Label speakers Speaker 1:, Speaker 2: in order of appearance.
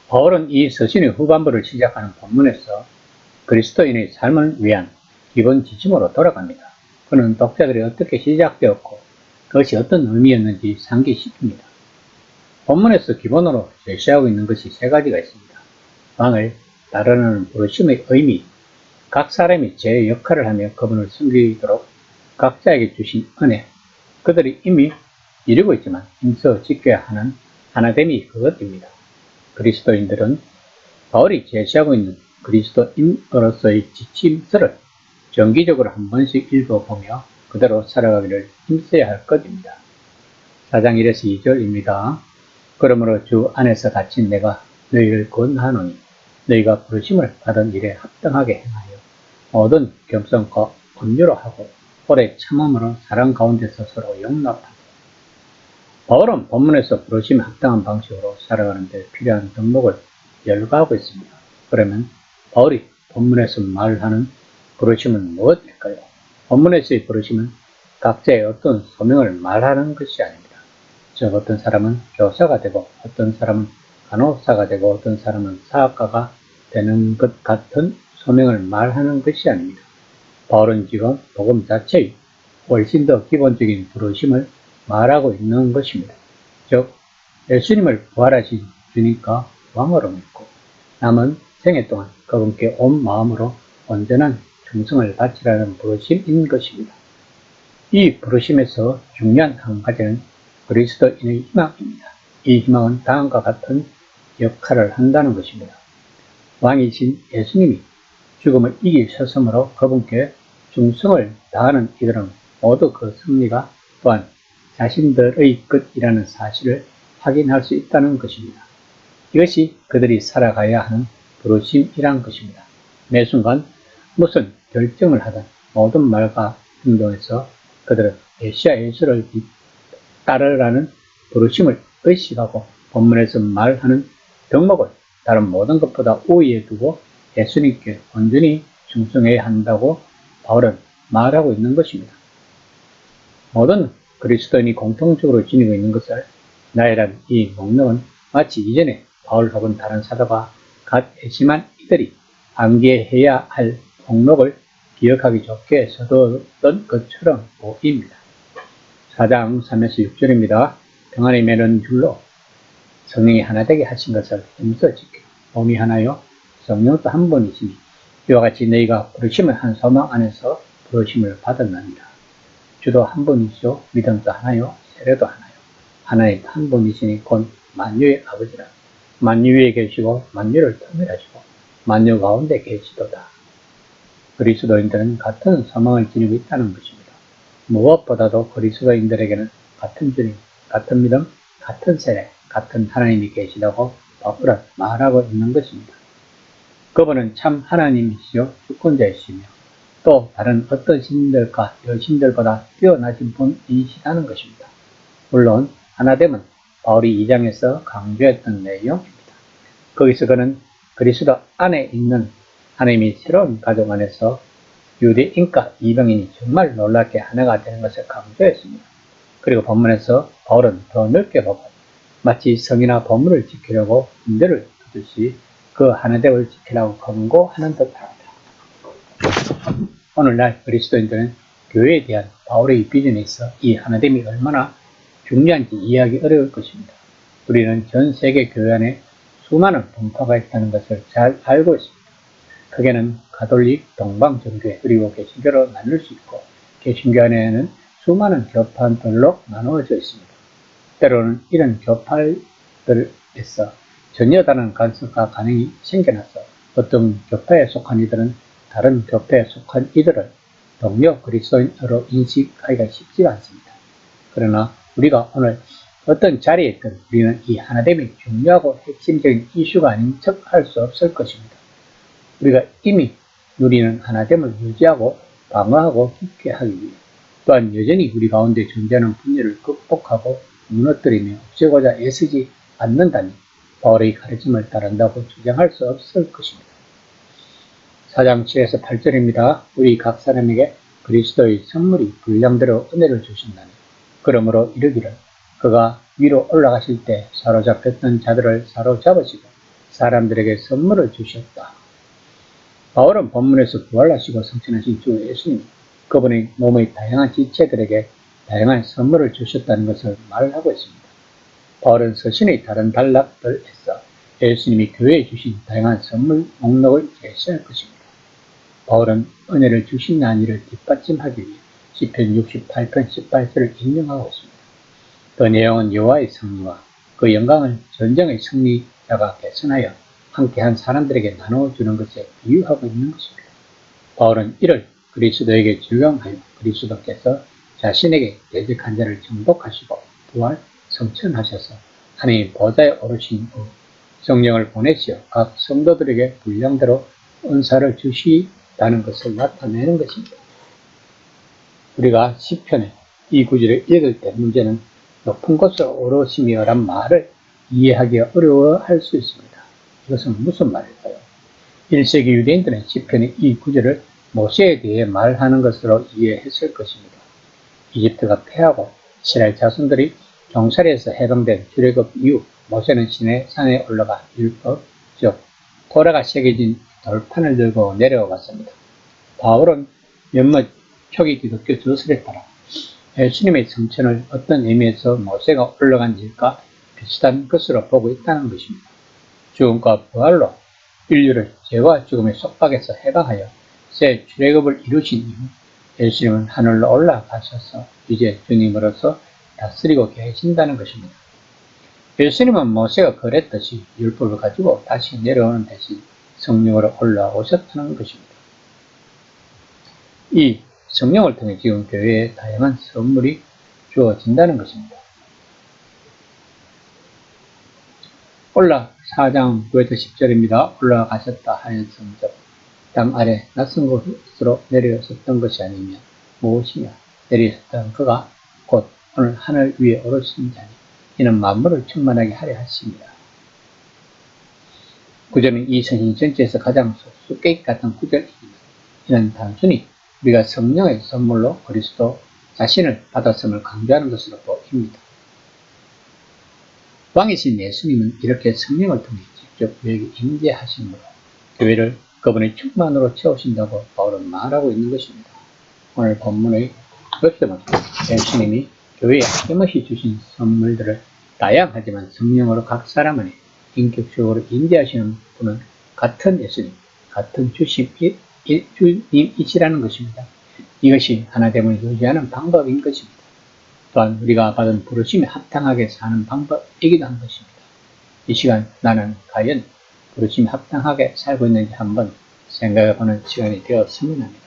Speaker 1: 바울은 이 서신의 후반부를 시작하는 본문에서 그리스도인의 삶을 위한 기본 지침으로 돌아갑니다. 그는 독자들이 어떻게 시작되었고 그것이 어떤 의미였는지 상기시킵니다. 본문에서 기본으로 제시하고 있는 것이 세 가지가 있습니다. 왕을 따르는 부르심의 의미, 각 사람이 제 역할을 하며 그분을 섬기도록 각자에게 주신 은혜, 그들이 이미 이루고 있지만 힘써 지켜야 하는 하나됨이 그것입니다. 그리스도인들은 바울이 제시하고 있는 그리스도인으로서의 지침서를 정기적으로 한 번씩 읽어보며 그대로 살아가기를 힘써야 할 것입니다. 4장 1에서 2절입니다. 그러므로 주 안에서 갇힌 내가 너희를 권하노니 너희가 부르심을 받은 일에 합당하게 행하여 모든 겸손과 온유로 하고 오래 참음으로 사랑 가운데서 서로 용납하고. 바울은 본문에서 부르심에 합당한 방식으로 살아가는 데 필요한 덕목을 열거하고 있습니다. 그러면 바울이 본문에서 말하는 부르심은 무엇일까요? 본문에서의 부르심은 각자의 어떤 소명을 말하는 것이 아닙니다. 즉 어떤 사람은 교사가 되고 어떤 사람은 간호사가 되고 어떤 사람은 사학가가 되는 것 같은 소명을 말하는 것이 아닙니다. 바울은 지금 복음 자체의 훨씬 더 기본적인 부르심을 말하고 있는 것입니다. 즉 예수님을 부활하신 주니까 왕으로 믿고 남은 생애 동안 그분께 온 마음으로 온전한 충성을 바치라는 부르심인 것입니다. 이 부르심에서 중요한 한 가지는 그리스도인의 희망입니다. 이 희망은 다음과 같은 역할을 한다는 것입니다. 왕이신 예수님이 죽음을 이기셨으므로 그분께 충성을 다하는 이들은 모두 그 승리가 또한 자신들의 것이라는 사실을 확인할 수 있다는 것입니다. 이것이 그들이 살아가야 하는 부르심이란 것입니다. 매 순간 무슨 결정을 하든 모든 말과 행동에서 그들은 메시아 예수를 따르라는 부르심을 의식하고 본문에서 말하는 덕목을 다른 모든 것보다 우위에 두고 예수님께 온전히 충성해야 한다고 바울은 말하고 있는 것입니다. 모든 그리스도인이 공통적으로 지니고 있는 것을 나열한 이 목록은 마치 이전에 바울 혹은 다른 사도가 갓 회심한 이들이 암기해야 할 목록을 기억하기 좋게 써뒀던 것처럼 보입니다. 4장 3에서 6절입니다. 평안이 매는 줄로 성령이 하나 되게 하신 것을 힘써 지켜 몸이 하나요 성령도 한 분이시니 이와 같이 너희가 부르심을 한 소망 안에서 부르심을 받았느니라. 주도 한 분이시요 믿음도 하나요 세례도 하나요 하나님 한 분이시니 곧 만유의 아버지라. 만유 위에 계시고 만유를 통일하시고 만유 가운데 계시도다. 그리스도인들은 같은 소망을 지니고 있다는 것입니다. 무엇보다도 그리스도인들에게는 같은 주님, 같은 믿음, 같은 세례, 같은 하나님이 계시다고 바울은 말하고 있는 것입니다. 그분은 참 하나님이시요 주권자이시며 또 다른 어떤 신들과 여신들보다 뛰어나신 분이시다는 것입니다. 물론 하나됨은 바울이 2장에서 강조했던 내용입니다. 거기서 그는 그리스도 안에 있는 하나님이 새로운 가족 안에서 유대인과 이방인이 정말 놀랍게 하나가 되는 것을 강조했습니다. 그리고 본문에서 바울은 더 넓게 보고 마치 성이나 법문을 지키려고 군대를 두듯이 그 하나됨을 지키라고 권고하는 듯합니다. 오늘날 그리스도인들은 교회에 대한 바울의 비전에 있어 이 하나됨이 얼마나 중요한지 이해하기 어려울 것입니다. 우리는 전 세계 교회 안에 수많은 분파가 있다는 것을 잘 알고 있습니다. 크게는 가톨릭, 동방정교회, 그리고 개신교로 나눌 수 있고 개신교 안에는 수많은 교파들로 나누어져 있습니다. 때로는 이런 교파들에서 전혀 다른 간섭과 간행이 생겨나서 어떤 교파에 속한 이들은 다른 교파에 속한 이들을 동료 그리스도인으로 인식하기가 쉽지가 않습니다. 그러나 우리가 오늘 어떤 자리에 있든 우리는 이 하나됨이 중요하고 핵심적인 이슈가 아닌 척 할 수 없을 것입니다. 우리가 이미 누리는 하나됨을 유지하고 방어하고 깊게 하기 위해 또한 여전히 우리 가운데 존재하는 분열을 극복하고 무너뜨리며 없애고자 애쓰지 않는다니 바울의 가르침을 따른다고 주장할 수 없을 것입니다. 4장 7에서 8절입니다. 우리 각 사람에게 그리스도의 선물이 분량대로 은혜를 주신다니 그러므로 이르기를 그가 위로 올라가실 때 사로잡혔던 자들을 사로잡으시고 사람들에게 선물을 주셨다. 바울은 본문에서 부활하시고 성천하신 주 예수님이 그분의 몸의 다양한 지체들에게 다양한 선물을 주셨다는 것을 말하고 있습니다. 바울은 서신의 다른 단락들에서 예수님이 교회에 주신 다양한 선물 목록을 제시할 것입니다. 바울은 은혜를 주신다는 일을 뒷받침하기 위해 시편 68편 18절을 인용하고 있습니다. 그 내용은 여호와의 승리와 그 영광을 전쟁의 승리자가 개선하여 함께한 사람들에게 나눠주는 것에 비유하고 있는 것입니다. 바울은 이를 그리스도에게 적용하여 그리스도께서 자신에게 대적한 자를 정복하시고 부활 성천하셔서 하나님 보좌에 오르신 후 성령을 보내시어 각 성도들에게 분량대로 은사를 주시다는 것을 나타내는 것입니다. 우리가 시편의 이 구절을 읽을 때 문제는 높은 곳으로 오르시며란 말을 이해하기가 어려워할 수 있습니다. 이것은 무슨 말일까요? 1세기 유대인들은 시편의 이 구절을 모세에 대해 말하는 것으로 이해했을 것입니다. 이집트가 패하고 이스라엘 자손들이 종살이에서 해방된 출애굽 이후 모세는 시내 산에 올라가 율법, 즉 토라가 새겨진 돌판을 들고 내려왔습니다. 바울은 몇몇 표기 기독교 저술에 따라 예수님의 성천을 어떤 의미에서 모세가 올라간 일과 비슷한 것으로 보고 있다는 것입니다. 죽음과 부활로 인류를 죄와 죽음의 속박에서 해방하여 새 출애굽을 이루신 이후 예수님은 하늘로 올라가셔서 이제 주님으로서 다스리고 계신다는 것입니다. 예수님은 모세가 그랬듯이 율법을 가지고 다시 내려오는 대신 성령으로 올라오셨다는 것입니다. 이 성령을 통해 지금 교회에 다양한 선물이 주어진다는 것입니다. 올라 4장 9에서 10절입니다. 올라가셨다 하는 성적 땅 아래 낯선 곳으로 내려오셨던 것이 아니면 무엇이냐 내리셨던 그가 곧 오늘 하늘 위에 오르신 자니 이는 만물을 충만하게 하려 하십니다. 구절은 이 성신 전체에서 가장 수수께끼 같은 구절입니다. 이는 단순히 우리가 성령의 선물로 그리스도 자신을 받았음을 강조하는 것으로 보입니다. 왕이신 예수님은 이렇게 성령을 통해 직접 우리에게 임재하심으로 교회를 그분의 충만으로 채우신다고 바울은 말하고 있는 것입니다. 오늘 본문의 말씀은 예수님이 교회에 아낌없이 주신 선물들을 다양하지만 성령으로 각 사람 안에 인격적으로 임재하시는 분은 같은 예수님, 같은 주님이시라는 것입니다. 이것이 하나됨을 유지하는 방법인 것입니다. 또한 우리가 받은 부르심에 합당하게 사는 방법이기도 한 것입니다. 이 시간 나는 과연 부르심에 합당하게 살고 있는지 한번 생각해보는 시간이 되었으면 합니다.